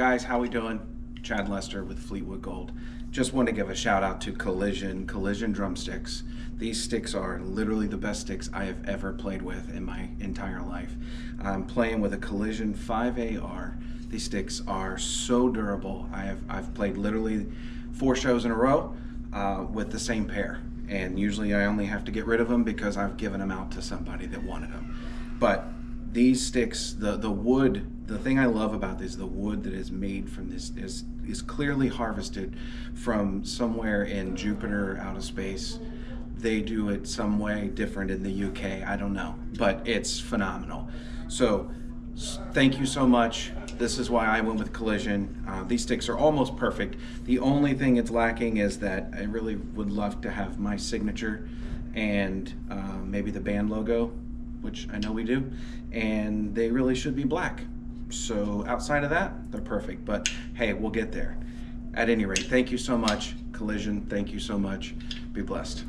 Guys, how we doing? Chad Lester with Fleetwood Gold. Just want to give a shout out to Collision Drumsticks. These sticks are literally the best sticks I have ever played with in my entire life. I'm playing with a Collision 5AR. These sticks are so durable. I've played literally 4 shows in a row with the same pair, and usually I only have to get rid of them because I've given them out to somebody that wanted them. But these sticks, the wood, the thing I love about this, the wood that is made from this is clearly harvested from somewhere in Jupiter, out of space. They do it some way different in the UK, I don't know, but it's phenomenal. So thank you so much. This is why I went with Collision. These sticks are almost perfect. The only thing it's lacking is that I really would love to have my signature and maybe the band logo, which I know we do, and they really should be black. So outside of that, they're perfect, but hey, we'll get there. At any rate, thank you so much. Collision, thank you so much. Be blessed.